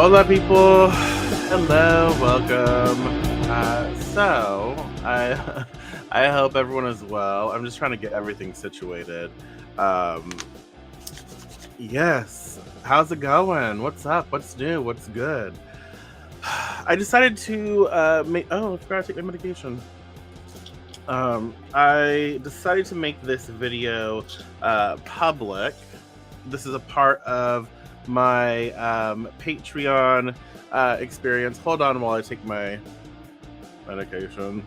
Hola, people. Hello, welcome. I I hope everyone is well. I'm just trying to get everything situated. Um, yes. How's it going? What's up? What's new? What's good? I decided to make. Oh, I forgot to take my medication. I decided to make this video public. This is a part of my Patreon experience. Hold on while I take my medication.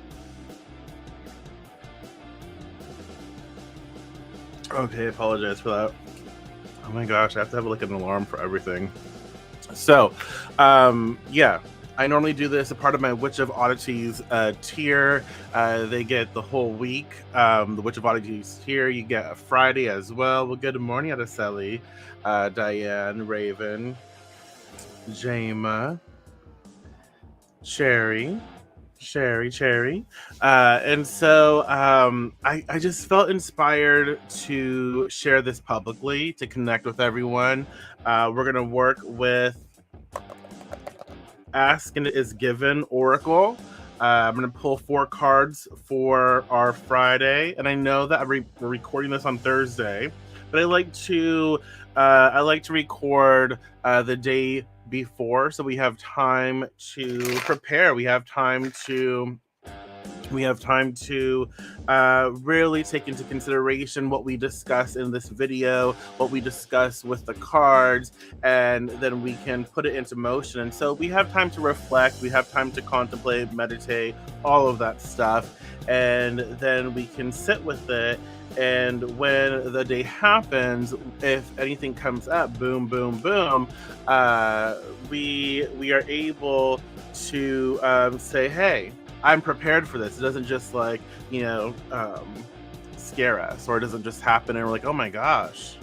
Okay, I apologize for that. Oh my gosh, I have to have like an alarm for everything. So, yeah, I normally do this a part of my Witch of Oddities tier. They get the whole week. The Witch of Oddities tier, you get a Friday as well. Well, good morning, Araceli, Diane, Raven, Jama, Cherry. And so I just felt inspired to share this publicly, to connect with everyone. We're going to work with Ask and It Is Given Oracle. I'm going to pull 4 cards for our Friday. And I know that we're recording this on Thursday, but I like to record the day before, so we have time to prepare. We have time to really take into consideration what we discuss in this video, what we discuss with the cards, and then we can put it into motion. And so we have time to reflect, we have time to contemplate, meditate, all of that stuff, and then we can sit with it. And when the day happens, if anything comes up, boom, boom, boom, we are able to say, hey, I'm prepared for this. It doesn't just scare us, or it doesn't just happen and we're like, oh my gosh,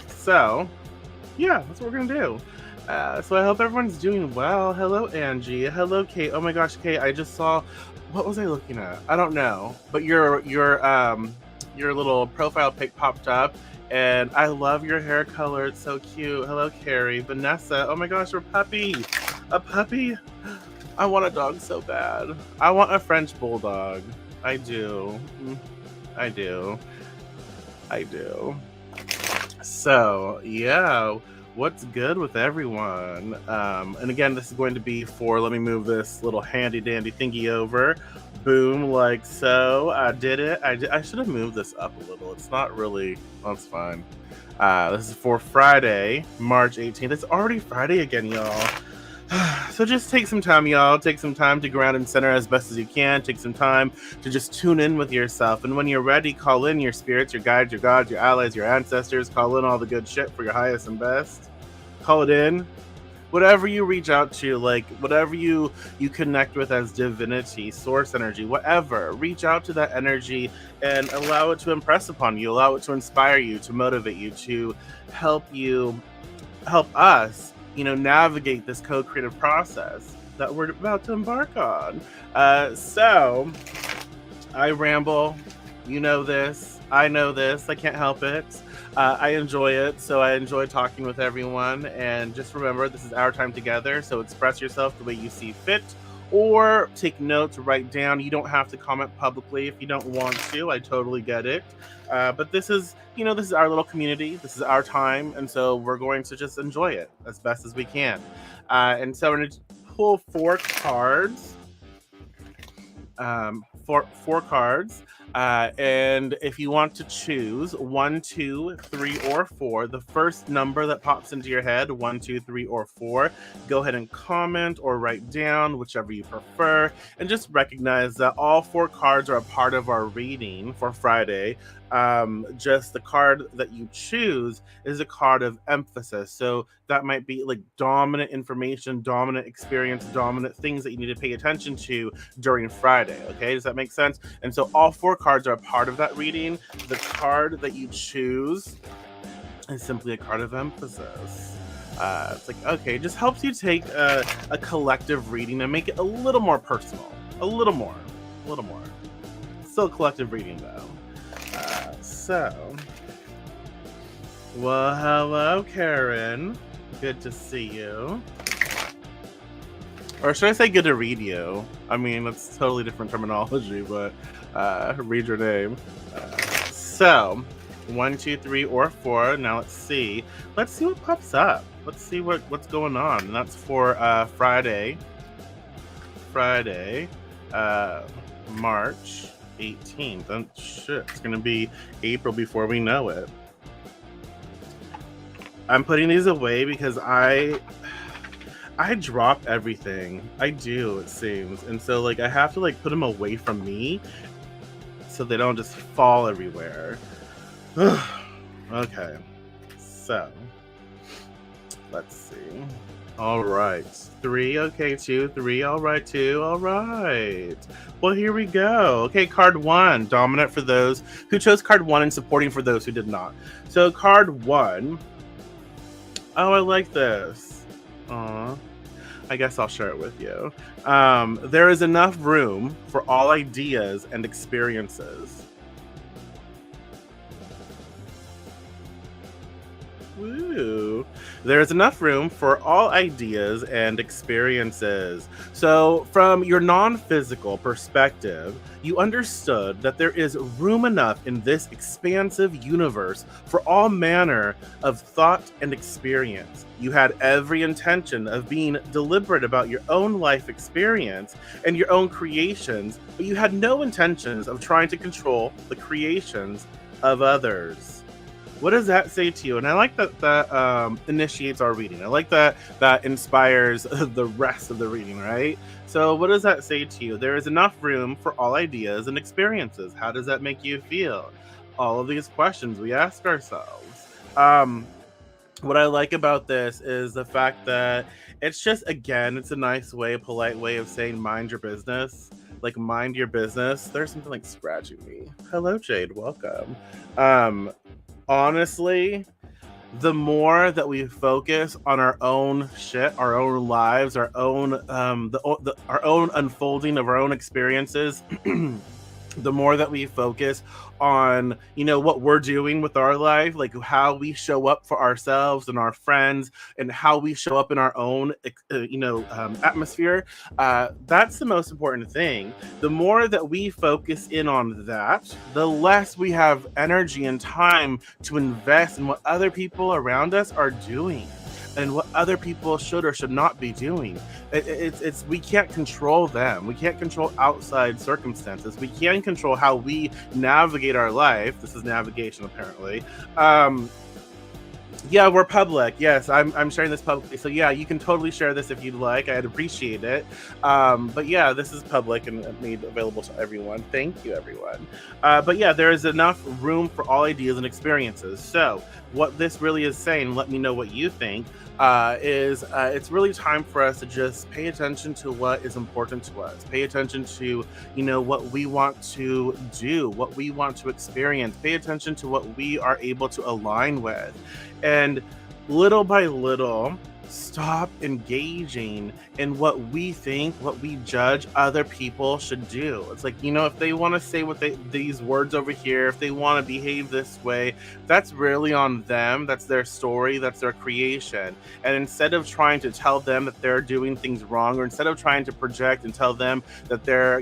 so yeah, that's what we're gonna do. So I hope everyone's doing well. Hello, Angie. Hello, Kate. Oh my gosh, Kate, I just saw, what was I looking at? I don't know, but your little profile pic popped up, and I love your hair color. It's so cute. Hello, Carrie. Vanessa. Oh my gosh, a puppy. A puppy. I want a dog so bad. I want a French bulldog. I do. I do. So yeah, what's good with everyone? And again, this is going to be for, let me move this little handy dandy thingy over. Boom, like so. I did it. I should have moved this up a little. It's not really, that's fine. This is for Friday, March 18th. It's already Friday again, y'all. So just take some time, y'all. Take some time to ground and center as best as you can. Take some time to just tune in with yourself. And when you're ready, call in your spirits, your guides, your gods, your allies, your ancestors. Call in all the good shit for your highest and best. Call it in. Whatever you reach out to, like whatever you connect with as divinity, source energy, whatever, reach out to that energy and allow it to impress upon you. Allow it to inspire you, to motivate you, to help us navigate this co-creative process that we're about to embark on. So I ramble, you know this, I know this, I can't help it. I enjoy it, so I enjoy talking with everyone. And just remember, this is our time together, so express yourself the way you see fit, or take notes, write down. You don't have to comment publicly if you don't want to. I totally get it. But this is our little community. This is our time, and so we're going to just enjoy it as best as we can. And so we're going to pull 4 cards. 4 cards. And if you want to choose 1, 2, 3, or 4, the first number that pops into your head, 1, 2, 3, or 4, go ahead and comment or write down whichever you prefer. And just recognize that all 4 cards are a part of our reading for Friday. Just the card that you choose is a card of emphasis. So that might be like dominant information, dominant experience, dominant things that you need to pay attention to during Friday. Okay, does that make sense? And so all 4 cards are a part of that reading. The card that you choose is simply a card of emphasis. It's like, okay, it just helps you take a collective reading and make it a little more personal. A little more. Still a collective reading though. So Well, hello, Karen. Good to see you. Or should I say good to read you? I mean, that's totally different terminology, but read your name. So, 1, 2, 3, or 4. Now let's see. Let's see what pops up. Let's see what's going on. And that's for Friday, uh, March 18th. And shit, it's gonna be April before we know it. I'm putting these away because I drop everything. I do, it seems. And so like I have to like put them away from me so they don't just fall everywhere. Okay. So, let's see. All right. 3, okay, 2, 3, all right, 2, all right. Well, here we go. Okay, card 1, dominant for those who chose card 1 and supporting for those who did not. So, card 1. Oh, I like this. Aw. I guess I'll share it with you. There is enough room for all ideas and experiences. Woo. There is enough room for all ideas and experiences. So, from your non physical perspective, you understood that there is room enough in this expansive universe for all manner of thought and experience. You had every intention of being deliberate about your own life experience and your own creations, but you had no intentions of trying to control the creations of others. What does that say to you? And I like that initiates our reading. I like that inspires the rest of the reading, right? So what does that say to you? There is enough room for all ideas and experiences. How does that make you feel? All of these questions we ask ourselves. What I like about this is the fact that it's just, again, it's a nice way, a polite way of saying mind your business. Like mind your business. There's something like scratching me. Hello, Jade. Welcome. Um, Honestly, the more that we focus on our own shit, our own lives, our own our own unfolding of our own experiences, the more that we focus on what we're doing with our life, like how we show up for ourselves and our friends and how we show up in our own atmosphere, that's the most important thing. The more that we focus in on that, the less we have energy and time to invest in what other people around us are doing and what other people should or should not be doing. It's we can't control them. We can't control outside circumstances. We can control how we navigate our life. This is navigation, apparently. Yeah, we're public. Yes, I'm sharing this publicly. So yeah, you can totally share this if you'd like. I'd appreciate it. But yeah, this is public and made available to everyone. Thank you, everyone. But yeah, there is enough room for all ideas and experiences. So what this really is saying, let me know what you think, is it's really time for us to just pay attention to what is important to us. Pay attention to, what we want to do, what we want to experience. Pay attention to what we are able to align with. And little by little, stop engaging in what we think, what we judge other people should do. It's like, if they want to say these words over here, if they want to behave this way, that's really on them. That's their story, that's their creation. And instead of trying to tell them that they're doing things wrong, or instead of trying to project and tell them that they're,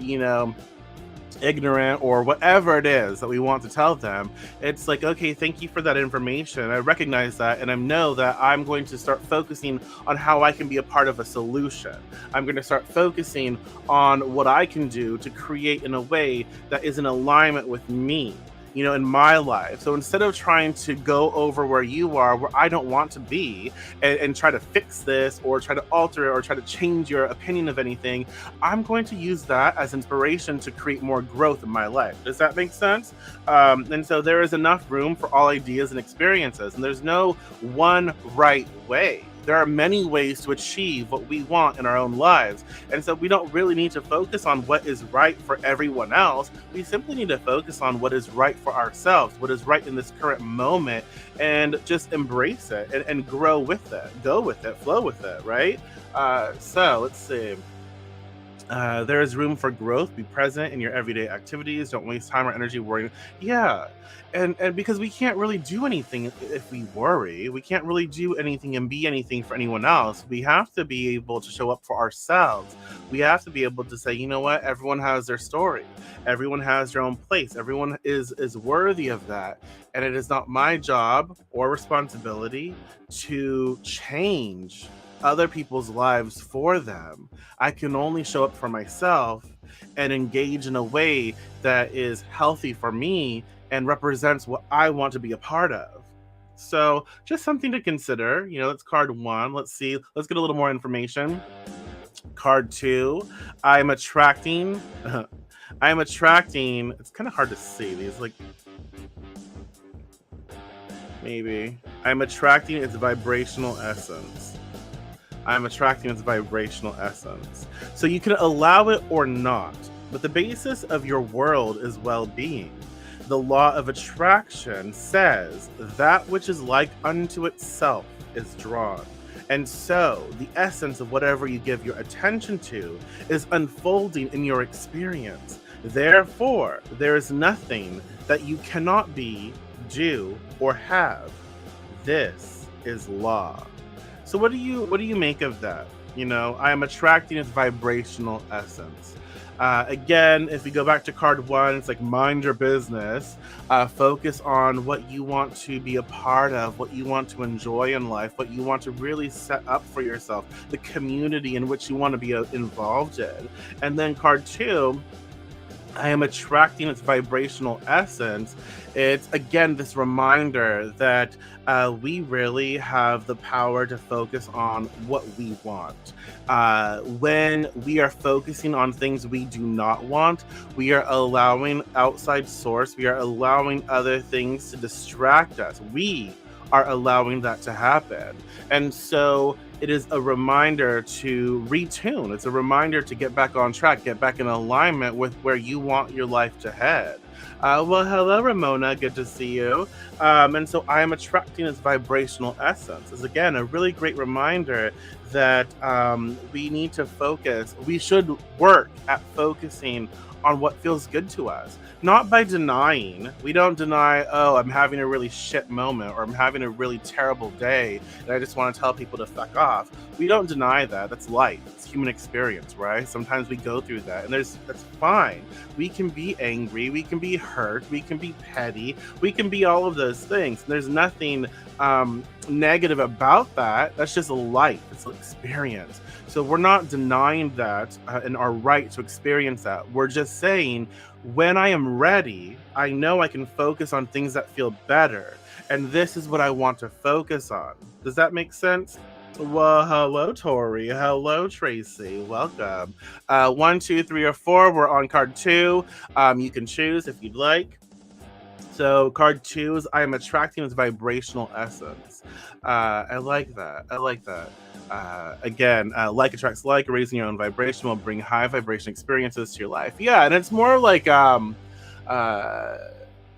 ignorant or whatever it is that we want to tell them, it's like, okay, thank you for that information. I recognize that, and I know that I'm going to start focusing on how I can be a part of a solution. I'm going to start focusing on what I can do to create in a way that is in alignment with me, in my life. So instead of trying to go over where you are, where I don't want to be, and try to fix this or try to alter it or try to change your opinion of anything, I'm going to use that as inspiration to create more growth in my life. Does that make sense? And so there is enough room for all ideas and experiences, and there's no one right way. There are many ways to achieve what we want in our own lives. And so we don't really need to focus on what is right for everyone else. We simply need to focus on what is right for ourselves, what is right in this current moment, and just embrace it and grow with it, go with it, flow with it, right? So let's see. There is room for growth. Be present in your everyday activities. Don't waste time or energy worrying. Yeah, and because we can't really do anything if we worry. We can't really do anything and be anything for anyone else. We have to be able to show up for ourselves. We have to be able to say, you know what? Everyone has their story. Everyone has their own place. Everyone is worthy of that, and it is not my job or responsibility to change other people's lives for them. I can only show up for myself and engage in a way that is healthy for me and represents what I want to be a part of. So, just something to consider. That's card one. Let's see. Let's get a little more information. Card two, I'm attracting. I'm attracting. It's kind of hard to see these. Like, maybe. I'm attracting its vibrational essence. I'm attracting its vibrational essence. So you can allow it or not, but the basis of your world is well being. The law of attraction says that which is like unto itself is drawn. And so, the essence of whatever you give your attention to is unfolding in your experience. Therefore, there is nothing that you cannot be, do, or have. This is law. So what do you make of that? I am attracting its vibrational essence. Again, if we go back to card one, it's like mind your business. Focus on what you want to be a part of, what you want to enjoy in life, what you want to really set up for yourself, the community in which you want to be involved in. And then card two, I am attracting its vibrational essence. It's again this reminder that we really have the power to focus on what we want. When we are focusing on things we do not want, we are allowing outside source, we are allowing other things to distract us. We are allowing that to happen. And so it is a reminder to retune. It's a reminder to get back on track, get back in alignment with where you want your life to head. Well, hello, Ramona. Good to see you. And so I am attracting this vibrational essence. It's again a really great reminder that we need to focus. We should work at focusing on what feels good to us, not by denying. We don't deny, oh, I'm having a really shit moment or I'm having a really terrible day and I just want to tell people to fuck off. We don't deny that. That's life. It's human experience, right? Sometimes we go through that and that's fine. We can be angry, we can be hurt, we can be petty, we can be all of those things. There's nothing negative about that. That's just a life. It's an experience. So we're not denying that and our right to experience that. We're just saying, when I am ready, I know I can focus on things that feel better. And this is what I want to focus on. Does that make sense? Well, hello, Tori. Hello, Tracy. Welcome. One, two, three, or four. We're on card two. You can choose if you'd like. So card two is I am attracting this vibrational essence. I like that. I like that. Again, like attracts like, raising your own vibration will bring high vibration experiences to your life. Yeah, and it's more like uh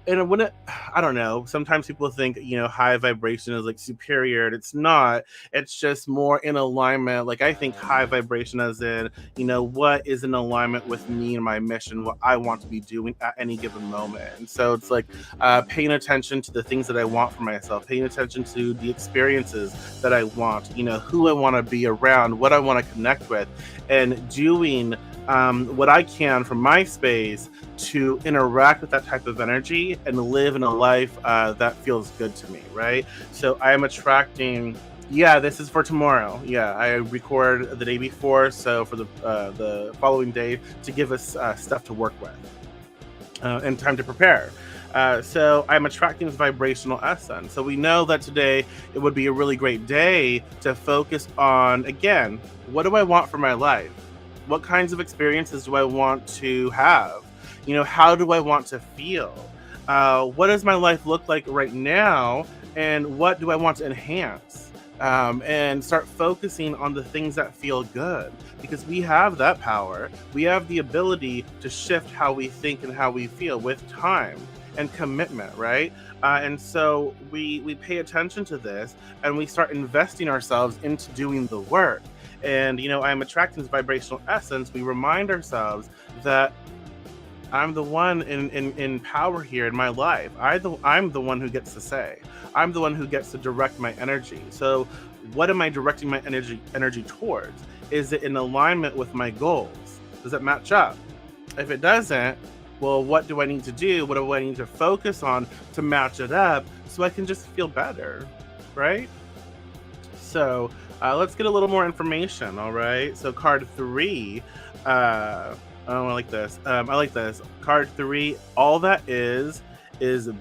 and when I don't know, sometimes people think, high vibration is like superior, and it's not. It's just more in alignment. Like, I think high vibration as in, what is in alignment with me and my mission, what I want to be doing at any given moment. And so it's like paying attention to the things that I want for myself, paying attention to the experiences that I want, who I want to be around, what I want to connect with, and doing what I can from my space to interact with that type of energy and live in a life that feels good to me, right? So I am attracting. Yeah, this is for tomorrow. Yeah, I record the day before, so for the following day to give us stuff to work with and time to prepare. So I'm attracting this vibrational essence. So we know that today it would be a really great day to focus on, again, what do I want for my life? What kinds of experiences do I want to have? How do I want to feel? What does my life look like right now? And what do I want to enhance? And start focusing on the things that feel good, because we have that power. We have the ability to shift how we think and how we feel with time and commitment, right? And so we pay attention to this and we start investing ourselves into doing the work. And, I'm attracting this vibrational essence. We remind ourselves that I'm the one in power here in my life. I'm the one who gets to say. I'm the one who gets to direct my energy. So what am I directing my energy towards? Is it in alignment with my goals? Does it match up? If it doesn't, well, what do I need to do? What do I need to focus on to match it up so I can just feel better, right? So let's get a little more information, all right? So card 3, oh, I like this. I like this. Card 3, all that is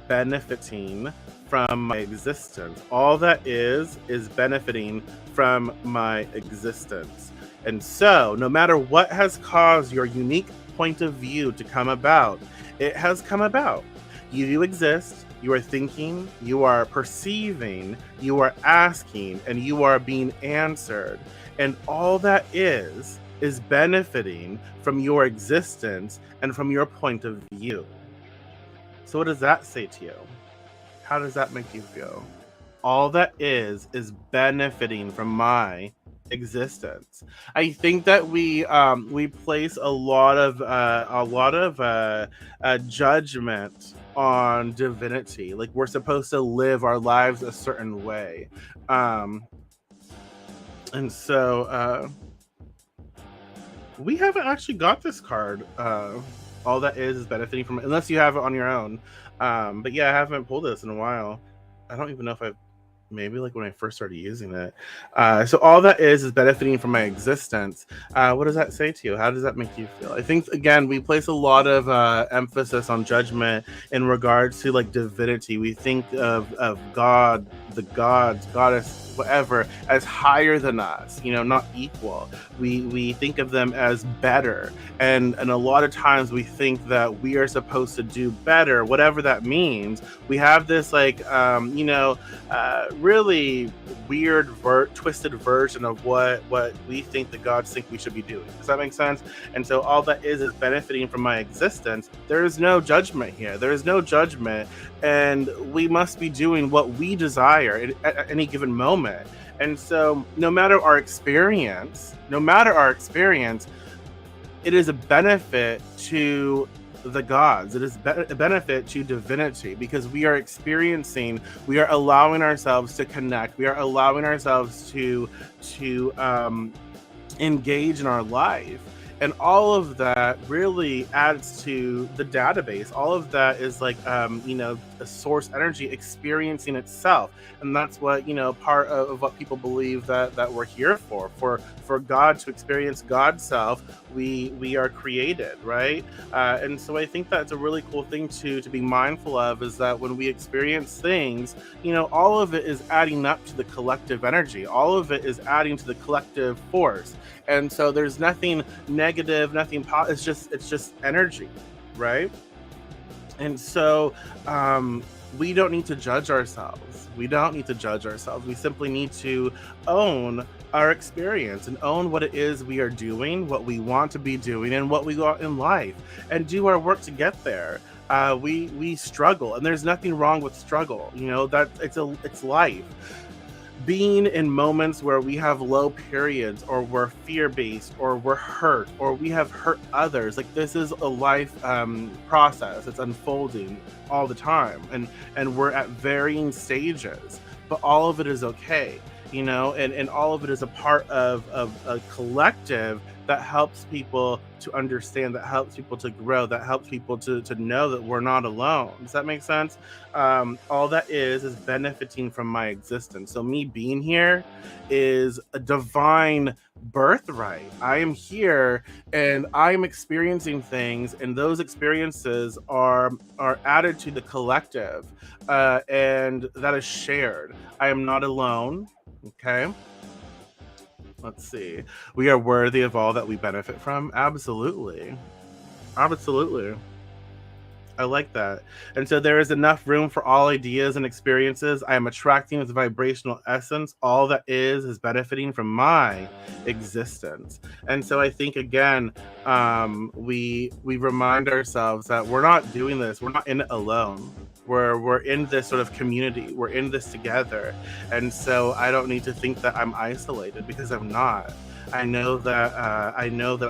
benefiting from my existence. All that is benefiting from my existence. And so, no matter what has caused your unique point of view to come about, it has come about. You do exist, you are thinking, you are perceiving, you are asking, and you are being answered. And all that is benefiting from your existence and from your point of view. So what does that say to you? How does that make you feel? All that is benefiting from my existence. I think that we place a lot of judgment on divinity. Like we're supposed to live our lives a certain way, and so we haven't actually got this card. All that is benefiting from it, unless you have it on your own. But yeah, I haven't pulled this in a while. I don't even know if I've maybe like when I first started using it. So all that is benefiting from my existence. What does that say to you? How does that make you feel? I think again we place a lot of emphasis on judgment in regards to like divinity. We think of God, the gods, goddess, whatever, as higher than us, not equal. We think of them as better, and a lot of times we think that we are supposed to do better, whatever that means. We have this like really weird twisted version of what we think the gods think we should be doing. Does that make sense? And so all that is benefiting from my existence. There is no judgment here. There is no judgment, and we must be doing what we desire at any given moment. And so no matter our experience, it is a benefit to the gods. It is a benefit to divinity, because we are allowing ourselves to connect. We are allowing ourselves to engage in our life. And all of that really adds to the database. All of that is like, a source energy experiencing itself. And that's what, part of what people believe that we're here for God to experience God's self. We are created, right? And so I think that's a really cool thing to be mindful of, is that when we experience things, all of it is adding up to the collective energy. All of it is adding to the collective force. And so there's nothing negative, nothing it's just energy, right? And so we don't need to judge ourselves. We simply need to own our experience and own what it is we are doing, what we want to be doing, and what we want in life, and do our work to get there. We struggle, and there's nothing wrong with struggle. That it's life. Being in moments where we have low periods, or we're fear-based, or we're hurt, or we have hurt others, like this is a life process. It's unfolding all the time, and we're at varying stages, but all of it is okay, and all of it is a part of a collective that helps people to understand, that helps people to grow, that helps people to know that we're not alone. Does that make sense? All that is benefiting from my existence. So me being here is a divine birthright. I am here and I am experiencing things, and those experiences are added to the collective, and that is shared. I am not alone. Okay. Let's see. We are worthy of all that we benefit from. Absolutely. Absolutely. I like that. And so there is enough room for all ideas and experiences. I am attracting with vibrational essence. All that is benefiting from my existence. And so I think, again, we remind ourselves that we're not doing this. We're not in it alone. We're in this sort of community. We're in this together. And so I don't need to think that I'm isolated, because I'm not. I know that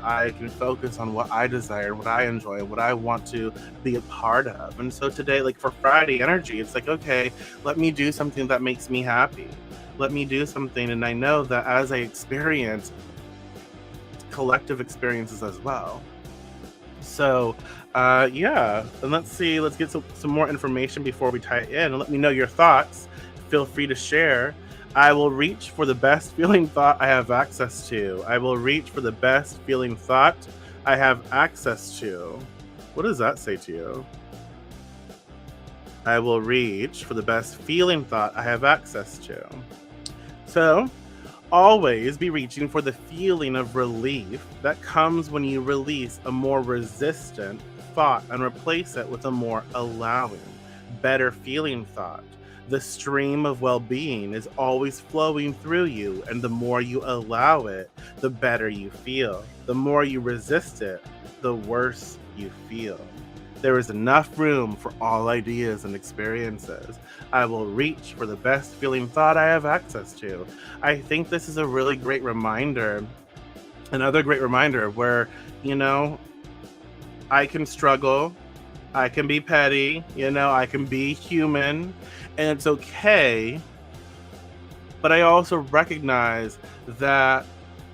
I can focus on what I desire, what I enjoy, what I want to be a part of. And so today, like for Friday energy, it's like, okay, let me do something that makes me happy. Let me do something, and I know that as I experience collective experiences as well. So, yeah, and let's see. Let's get some more information before we tie it in, and let me know your thoughts. Feel free to share. I will reach for the best feeling thought I have access to. I will reach for the best feeling thought I have access to. What does that say to you? I will reach for the best feeling thought I have access to. So, always be reaching for the feeling of relief that comes when you release a more resistant thought and replace it with a more allowing, better feeling thought. The stream of well being is always flowing through you, and the more you allow it, the better you feel. The more you resist it, the worse you feel. There is enough room for all ideas and experiences. I will reach for the best feeling thought I have access to. I think this is a really great reminder, another great reminder where, you know, I can struggle, I can be petty, I can be human, and it's okay. But I also recognize that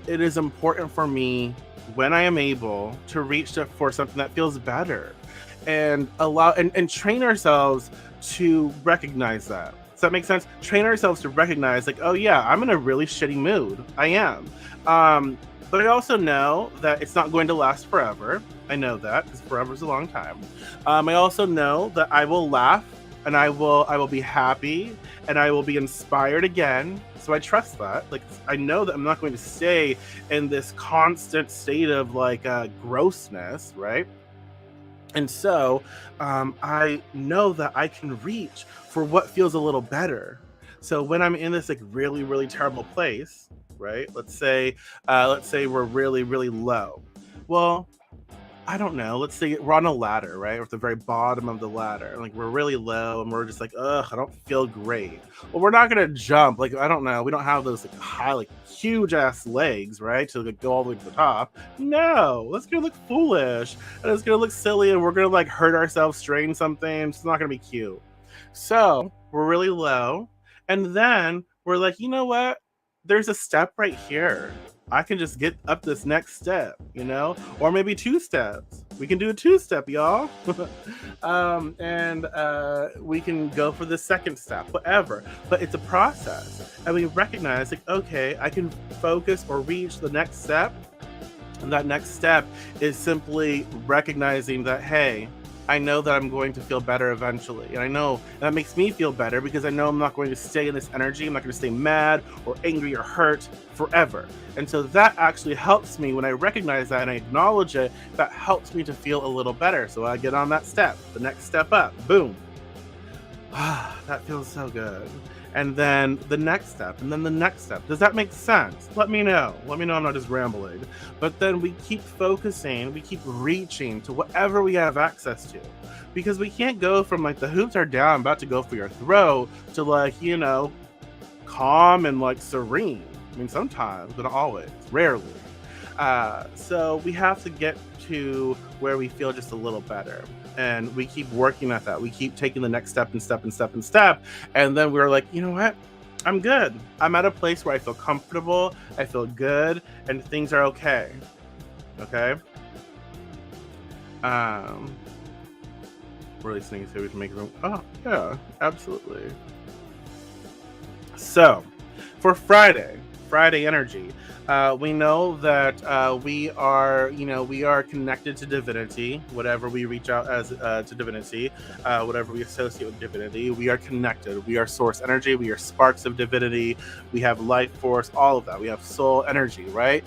it is important for me, when I am able, to reach for something that feels better, and allow and train ourselves to recognize that. Does that make sense? Train ourselves to recognize, like, oh yeah, I'm in a really shitty mood. I am. But I also know that it's not going to last forever. I know that, because forever is a long time. I also know that I will laugh, and I will be happy, and I will be inspired again. So I trust that. Like, I know that I'm not going to stay in this constant state of like grossness, right? And so I know that I can reach for what feels a little better. So when I'm in this like really, really terrible place, right? Let's say we're really, really low. Well, I don't know. Let's say we're on a ladder, right? We're at the very bottom of the ladder. Like we're really low, and we're just like, ugh, I don't feel great. Well, we're not gonna jump. Like, I don't know. We don't have those like high, like huge ass legs, right? To like go all the way to the top. No, that's gonna look foolish, and it's gonna look silly, and we're gonna like hurt ourselves, strain something. It's not gonna be cute. So we're really low, and then we're like, you know what? There's a step right here. I can just get up this next step, or maybe two steps. We can do a two-step, y'all. And we can go for the second step, whatever. But it's a process. And we recognize, like, okay, I can focus or reach the next step. And that next step is simply recognizing that, hey, I know that I'm going to feel better eventually. And I know that makes me feel better, because I know I'm not going to stay in this energy. I'm not going to stay mad or angry or hurt forever. And so that actually helps me when I recognize that and I acknowledge it. That helps me to feel a little better. So I get on that step, the next step up, boom. That feels so good. And then the next step, and then the next step. Does that make sense? Let me know. Let me know I'm not just rambling. But then we keep focusing, we keep reaching to whatever we have access to. Because we can't go from like the hoops are down, about to go for your throw, to like, calm and like serene. I mean, sometimes, but not always, rarely. So we have to get to where we feel just a little better. And we keep working at that. We keep taking the next step and step and step and step. And then we're like, you know what? I'm good. I'm at a place where I feel comfortable. I feel good. And things are okay. Okay? Releasing so we can make room. Oh, yeah, absolutely. So, for Friday energy, we know that we are connected to divinity. Whatever we reach out as to divinity, whatever we associate with divinity, we are connected. We are source energy. We are sparks of divinity. We have life force. All of that. We have soul energy, right?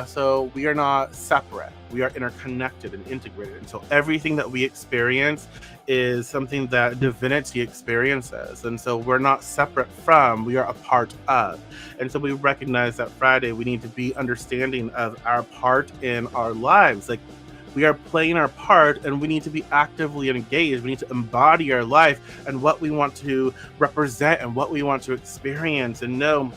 So we are not separate. We are interconnected and integrated. And so everything that we experience is something that divinity experiences. And so we're not separate from, we are a part of. And so we recognize that Friday we need to be understanding of our part in our lives. Like, We are playing our part, and we need to be actively engaged. We need to embody our life and what we want to represent and what we want to experience, and know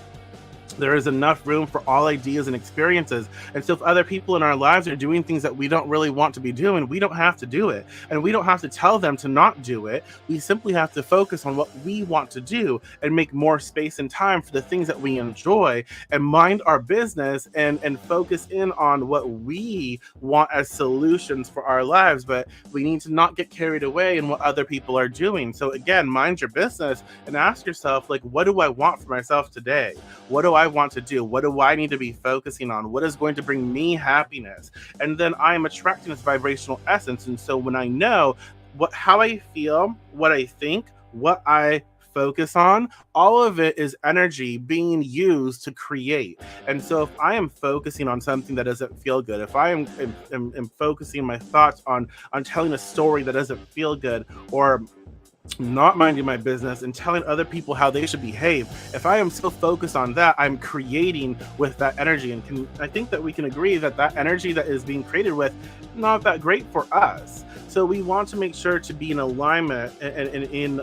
there is enough room for all ideas and experiences. And so if other people in our lives are doing things that we don't really want to be doing, we don't have to do it. And we don't have to tell them to not do it. We simply have to focus on what we want to do and make more space and time for the things that we enjoy, and mind our business, and focus in on what we want as solutions for our lives. But we need to not get carried away in what other people are doing. So again, mind your business and ask yourself, like, what do I want for myself today? What do I want to do? What do I need to be focusing on? What is going to bring me happiness? And then I am attracting this vibrational essence. And so when I know how I feel, what I think, what I focus on, all of it is energy being used to create. And so if I am focusing on something that doesn't feel good, if I am focusing my thoughts on telling a story that doesn't feel good, or not minding my business and telling other people how they should behave, if I am so focused on that, I'm creating with that energy. And I think that we can agree that that energy that is being created with, not that great for us. So we want to make sure to be in alignment, and in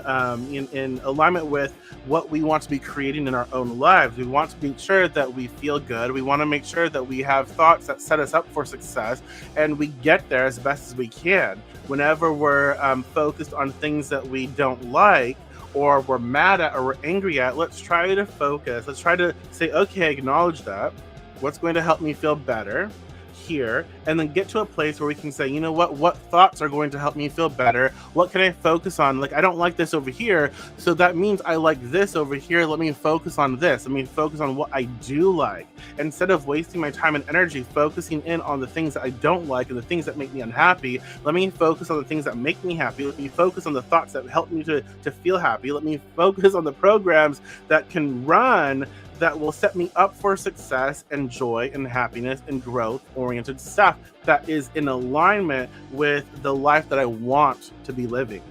alignment with what we want to be creating in our own lives. We want to make sure that we feel good. We want to make sure that we have thoughts that set us up for success, and we get there as best as we can. Whenever we're focused on things that we don't like, or we're mad at, or we're angry at, let's try to focus. Let's try to say, okay, acknowledge that. What's going to help me feel better here? And then get to a place where we can say, you know what thoughts are going to help me feel better? What can I focus on? Like, I don't like this over here, so that means I like this over here. Let me focus on this. Let me focus on what I do like. Instead of wasting my time and energy focusing in on the things that I don't like and the things that make me unhappy, let me focus on the things that make me happy. Let me focus on the thoughts that help me to feel happy. Let me focus on the programs that can run, that will set me up for success and joy and happiness and growth-oriented stuff that is in alignment with the life that I want to be living.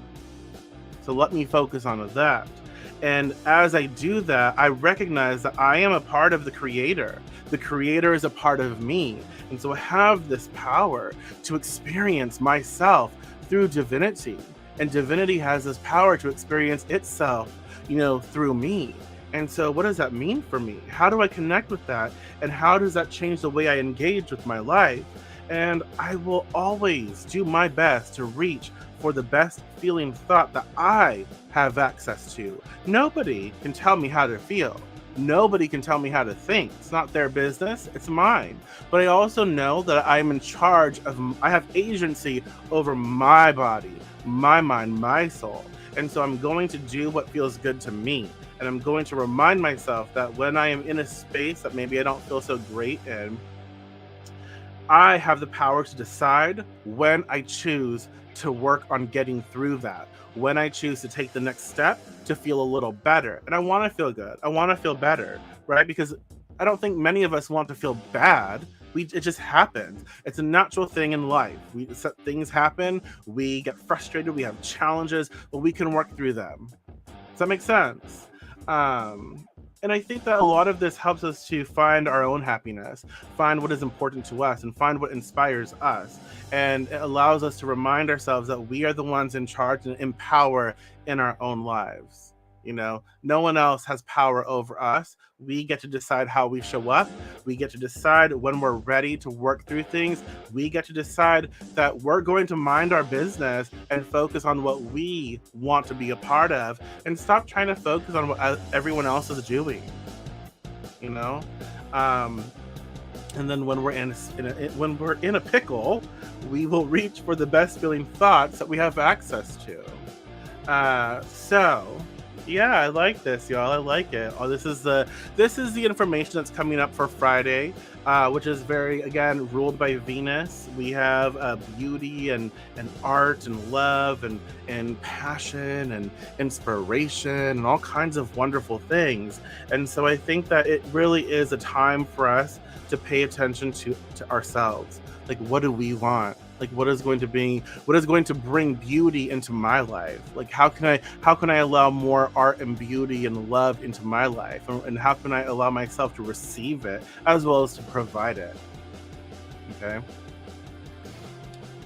So let me focus on that. And as I do that, I recognize that I am a part of the Creator. The Creator is a part of me. And so I have this power to experience myself through divinity. And divinity has this power to experience itself, through me. And so what does that mean for me? How do I connect with that? And how does that change the way I engage with my life? And I will always do my best to reach for the best feeling thought that I have access to. Nobody can tell me how to feel. Nobody can tell me how to think. It's not their business, it's mine. But I also know that I'm in charge I have agency over my body, my mind, my soul. And so I'm going to do what feels good to me. And I'm going to remind myself that when I am in a space that maybe I don't feel so great in, I have the power to decide when I choose to work on getting through that, when I choose to take the next step to feel a little better. And I want to feel good. I want to feel better, right? Because I don't think many of us want to feel bad. It just happens. It's a natural thing in life. Things happen. We get frustrated. We have challenges, but we can work through them. Does that make sense? And I think that a lot of this helps us to find our own happiness, find what is important to us, and find what inspires us. And it allows us to remind ourselves that we are the ones in charge and in power in our own lives. No one else has power over us. We get to decide how we show up. We get to decide when we're ready to work through things. We get to decide that we're going to mind our business and focus on what we want to be a part of, and stop trying to focus on what everyone else is doing. And then when we're in a pickle, we will reach for the best feeling thoughts that we have access to. Yeah, I like this, y'all. I like it. This is the information that's coming up for Friday, which is very, again, ruled by Venus. We have beauty and art and love and passion and inspiration and all kinds of wonderful things. And so I think that it really is a time for us to pay attention to ourselves. Like, what do we want? Like, what is going to bring beauty into my life? Like, how can I allow more art and beauty and love into my life? And how can I allow myself to receive it as well as to provide it? Okay.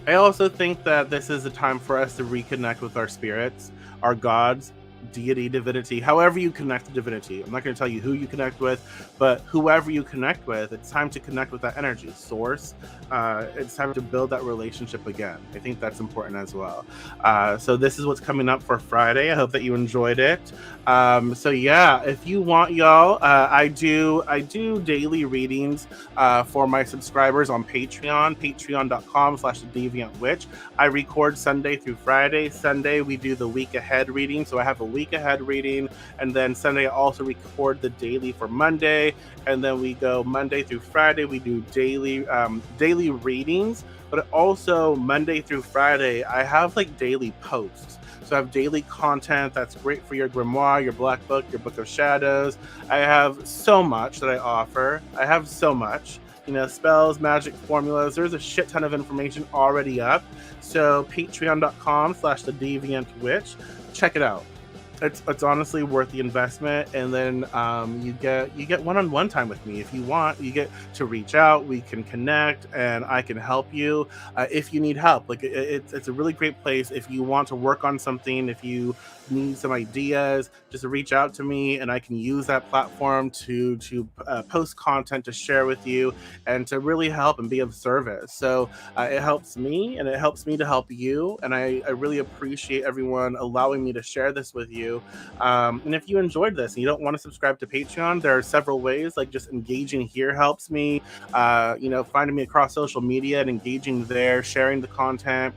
I also think that this is a time for us to reconnect with our spirits, our gods, deity, divinity, however you connect to divinity. I'm not going to tell you who you connect with, but whoever you connect with, it's time to connect with that energy source. It's time to build that relationship again. I think that's important as well. So this is what's coming up for Friday. I hope that you enjoyed it. So yeah, if you want, y'all, I do daily readings for my subscribers on Patreon, patreon.com/thedeviantwitch. I record Sunday through Friday. Sunday, we do the week ahead reading. So I have a week ahead reading. And then Sunday, I also record the daily for Monday. And then we go Monday through Friday. We do daily readings. But also Monday through Friday, I have like daily posts. So I have daily content that's great for your grimoire, your black book, your book of shadows. I have so much that I offer. I have so much. Spells, magic formulas. There's a shit ton of information already up. So patreon.com/thedeviantwitch. Check it out. It's honestly worth the investment, and then you get one-on-one time with me if you want. You get to reach out, we can connect, and I can help you if you need help. Like it's a really great place if you want to work on something. If you need some ideas, just reach out to me, and I can use that platform to post content to share with you and to really help and be of service. So it helps me, and it helps me to help you, and I really appreciate everyone allowing me to share this with you. And if you enjoyed this and you don't want to subscribe to Patreon, there are several ways. Like just engaging here helps me. Finding me across social media and engaging there, sharing the content.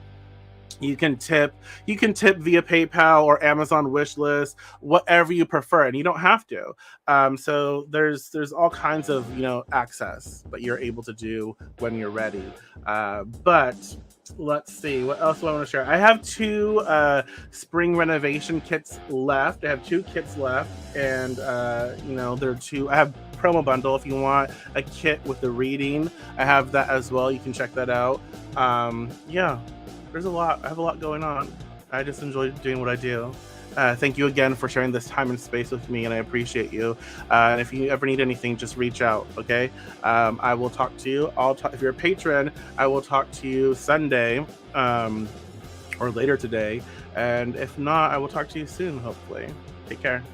You can tip via PayPal or Amazon wishlist, whatever you prefer, and you don't have to. So there's all kinds of access that you're able to do when you're ready. But let's see, what else do I want to share? I have two spring renovation kits left. I have two kits left, and there are two. I have promo bundle if you want a kit with the reading. I have that as well. You can check that out. Yeah. There's a lot. I have a lot going on. I just enjoy doing what I do. Thank you again for sharing this time and space with me, and I appreciate you. And if you ever need anything, just reach out, okay? I will talk to you. If you're a patron, I will talk to you Sunday or later today. And if not, I will talk to you soon, hopefully. Take care.